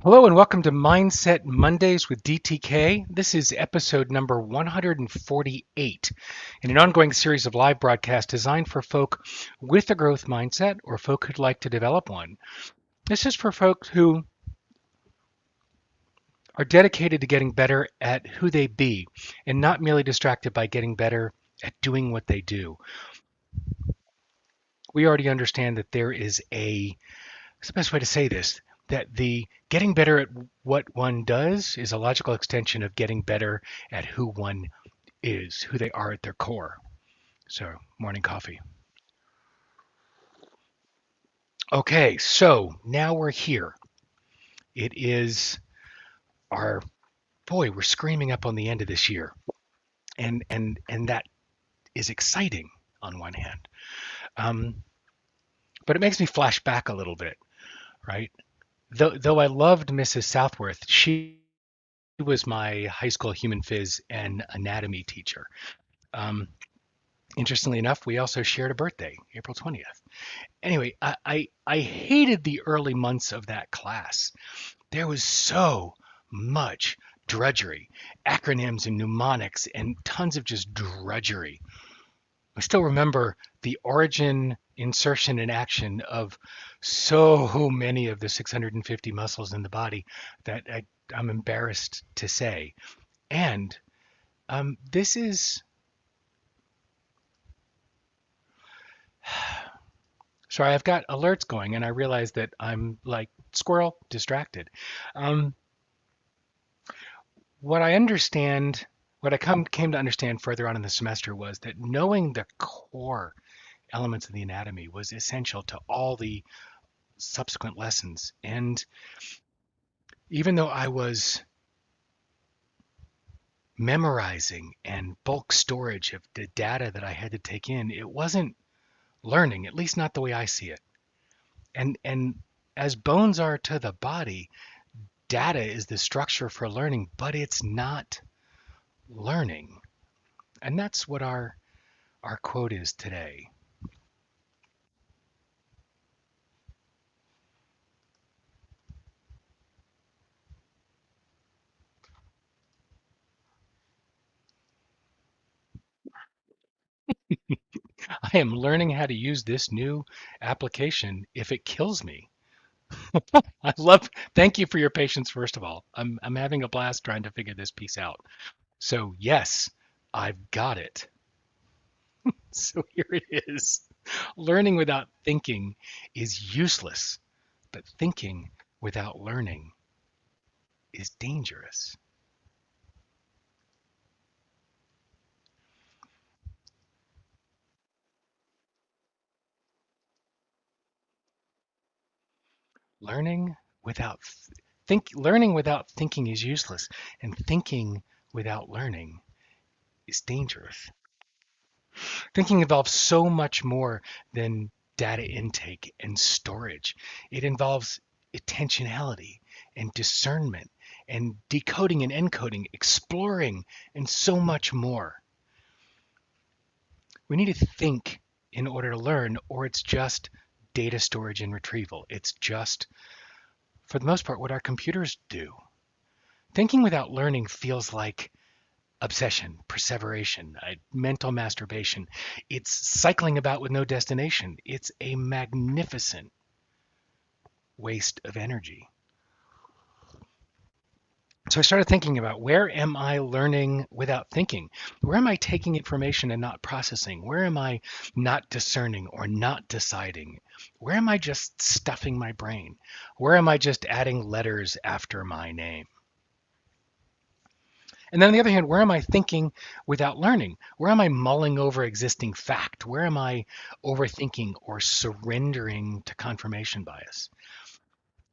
Hello and welcome to Mindset Mondays with DTK. This is episode number 148 in an ongoing series of live broadcasts designed for folk with a growth mindset or folk who'd like to develop one. This is for folks who are dedicated to getting better at who they be and not merely distracted by getting better at doing what they do. We already understand that what's the best way to say this? That the getting better at what one does is a logical extension of getting better at who one is, who they are at their core. So, morning coffee. Okay, so now we're here. It is our we're screaming up on the end of this year. And that is exciting on one hand. But it makes me flash back a little bit, right? Though I loved Mrs. Southworth, she was my high school human phys and anatomy teacher. Um, Interestingly enough, we also shared a birthday, April 20th. Anyway, I hated the early months of that class. There was so much drudgery, acronyms and mnemonics, and tons of just drudgery. I still remember the origin, insertion, and action of so many of the 650 muscles in the body that I'm embarrassed to say. And this is, sorry, I've got alerts going and I realize that I'm like squirrel distracted. Um, what I understand, what came to understand further on in the semester was that knowing the core elements of the anatomy was essential to all the subsequent lessons. And even though I was memorizing and bulk storage of the data that I had to take in, it wasn't learning, at least not the way I see it. And as bones are to the body, data is the structure for learning, but it's not learning. And that's what our quote is today. I am learning how to use this new application if it kills me. Thank you for your patience, first of all. I'm having a blast trying to figure this piece out. So, yes, I've got it. So, here it is. Learning without thinking is useless, but thinking without learning is dangerous. Learning without learning without thinking is useless, and thinking without learning is dangerous. Thinking involves so much more than data intake and storage. It involves intentionality and discernment and decoding and encoding, exploring, and so much more. We need to think in order to learn, or it's just data storage and retrieval. It's just, for the most part, what our computers do. Thinking without learning feels like obsession, perseveration, mental masturbation. It's cycling about with no destination. It's a magnificent waste of energy. So I started thinking about, where am I learning without thinking? Where am I taking information and not processing? Where am I not discerning or not deciding? Where am I just stuffing my brain? Where am I just adding letters after my name? And then on the other hand, where am I thinking without learning? Where am I mulling over existing fact? Where am I overthinking or surrendering to confirmation bias?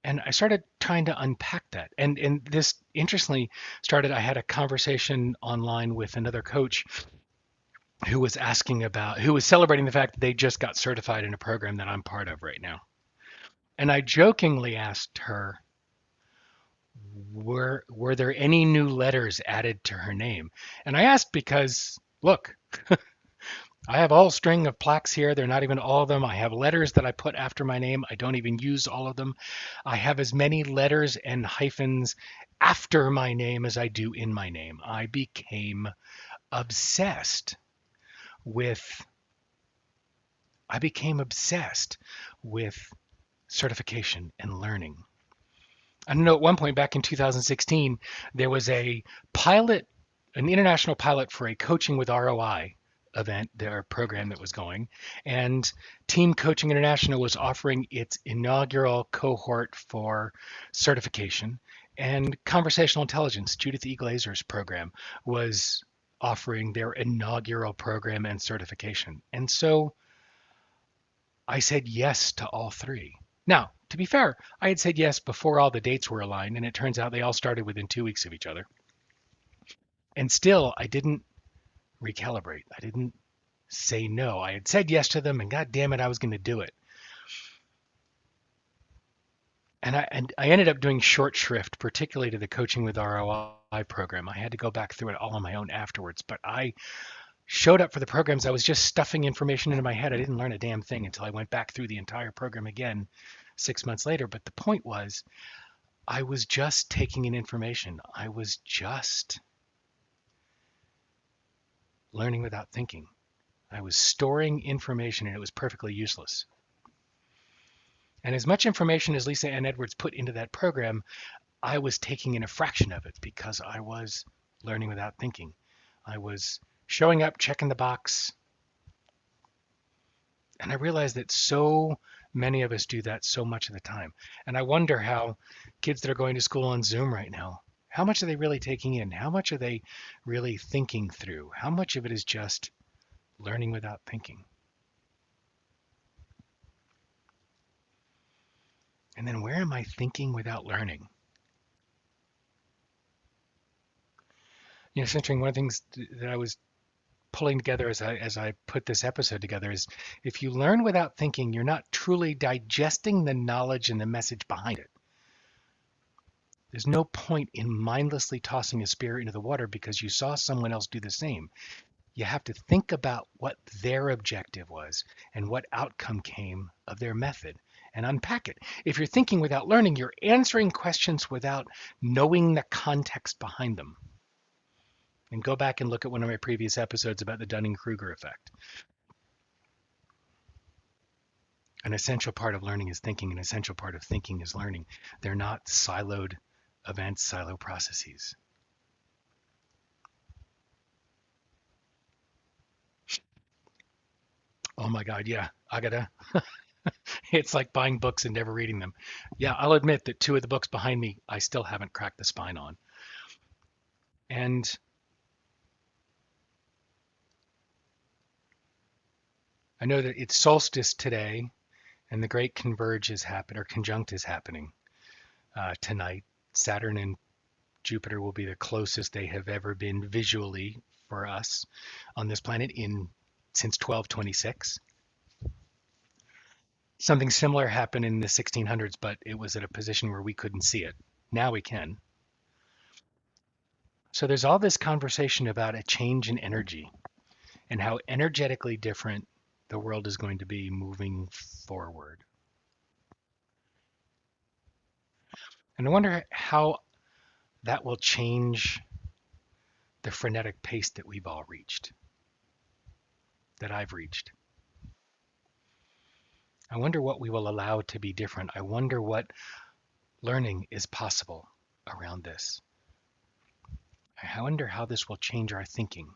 And I started trying to unpack that. And this interestingly started, I had a conversation online with another coach who was who was celebrating the fact that they just got certified in a program that I'm part of right now. And I jokingly asked her, were there any new letters added to her name? And I asked because, look, I have a whole string of plaques here. They're not even all of them. I have letters that I put after my name. I don't even use all of them. I have as many letters and hyphens after my name as I do in my name. I became obsessed with I became obsessed with certification and learning. I know at one point back in 2016, there was a pilot, an international pilot for a coaching with ROI event, their program that was going, and Team Coaching International was offering its inaugural cohort for certification, and Conversational Intelligence, Judith E. Glazer's program, was offering their inaugural program and certification. And so I said yes to all three. Now, to be fair, I had said yes before all the dates were aligned, and it turns out they all started within 2 weeks of each other. And still, I didn't recalibrate. I didn't say no. I had said yes to them, and God damn it, I was going to do it. And I ended up doing short shrift, particularly to the Coaching with ROI program. I had to go back through it all on my own afterwards, but I showed up for the programs. I was just stuffing information into my head. I didn't learn a damn thing until I went back through the entire program again 6 months later. But the point was, I was just taking in information. I was just learning without thinking. I was storing information and it was perfectly useless. And as much information as Lisa Ann Edwards put into that program, I was taking in a fraction of it because I was learning without thinking. I was showing up, checking the box. And I realized that so many of us do that so much of the time. And I wonder how kids that are going to school on Zoom right now, how much are they really taking in? How much are they really thinking through? How much of it is just learning without thinking? And then where am I thinking without learning? It's interesting. One of the things that I was pulling together as I put this episode together is if you learn without thinking, you're not truly digesting the knowledge and the message behind it. There's no point in mindlessly tossing a spear into the water because you saw someone else do the same. You have to think about what their objective was and what outcome came of their method and unpack it. If you're thinking without learning, you're answering questions without knowing the context behind them. And go back and look at one of my previous episodes about the Dunning-Kruger effect. An essential part of learning is thinking. An essential part of thinking is learning. They're not siloed events, silo processes. Oh my God, yeah, I gotta. It's like buying books and never reading them. Yeah, I'll admit that two of the books behind me, I still haven't cracked the spine on. And I know that it's solstice today, and the Great Converge is happening, or conjunct is happening tonight. Saturn and Jupiter will be the closest they have ever been visually for us on this planet in since 1226. Something similar happened in the 1600s, but it was at a position where we couldn't see it. Now we can. So there's all this conversation about a change in energy and how energetically different the world is going to be moving forward. And I wonder how that will change the frenetic pace that we've all reached, that I've reached. I wonder what we will allow to be different. I wonder what learning is possible around this. I wonder how this will change our thinking.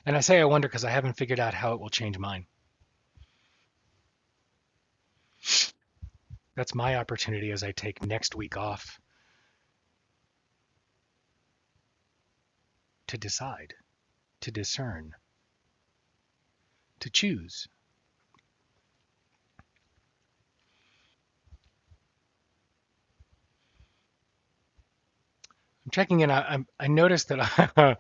And I say I wonder because I haven't figured out how it will change mine. That's my opportunity as I take next week off to decide, to discern, to choose. I'm checking in. I noticed that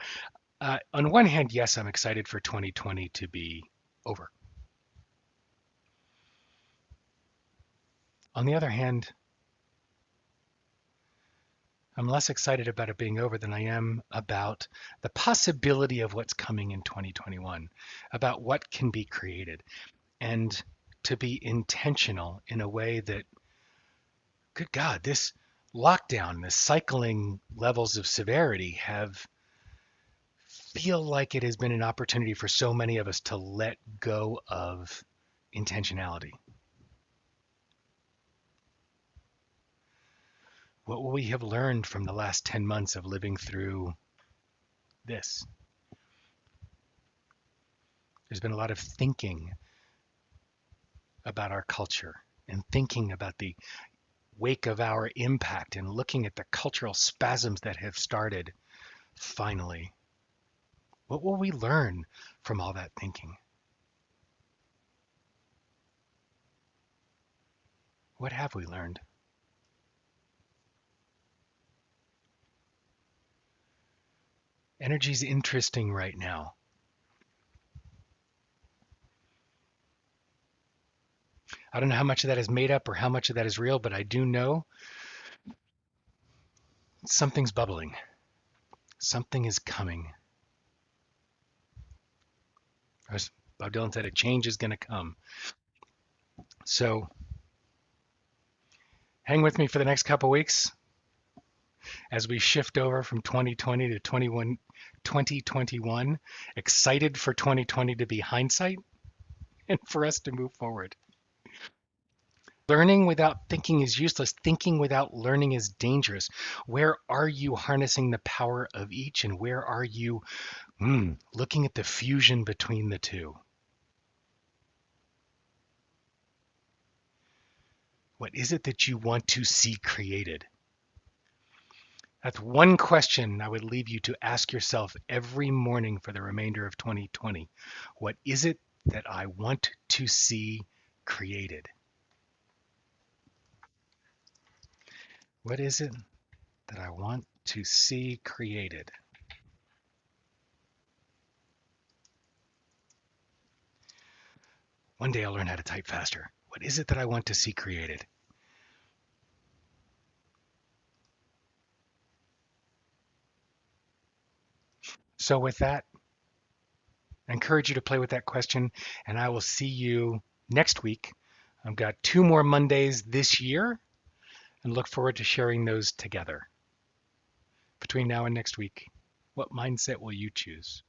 on one hand, yes, I'm excited for 2020 to be over. On the other hand, I'm less excited about it being over than I am about the possibility of what's coming in 2021, about what can be created, and to be intentional in a way that, good God, this lockdown, the cycling levels of severity have feel like it has been an opportunity for so many of us to let go of intentionality. What will we have learned from the last 10 months of living through this? There's been a lot of thinking about our culture and thinking about the wake of our impact and looking at the cultural spasms that have started finally. What will we learn from all that thinking? What have we learned? Energy's interesting right now. I don't know how much of that is made up or how much of that is real, but I do know something's bubbling. Something is coming. As Bob Dylan said, a change is going to come. So hang with me for the next couple weeks as we shift over from 2020 to 2021. Excited for 2020 to be hindsight and for us to move forward. Learning without thinking is useless. Thinking without learning is dangerous. Where are you harnessing the power of each, and where are you looking at the fusion between the two? What is it that you want to see created? That's one question I would leave you to ask yourself every morning for the remainder of 2020. What is it that I want to see created? What is it that I want to see created? One day I'll learn how to type faster. What is it that I want to see created? So with that, I encourage you to play with that question, and I will see you next week. I've got 2 more Mondays this year and look forward to sharing those together. Between now and next week, what mindset will you choose?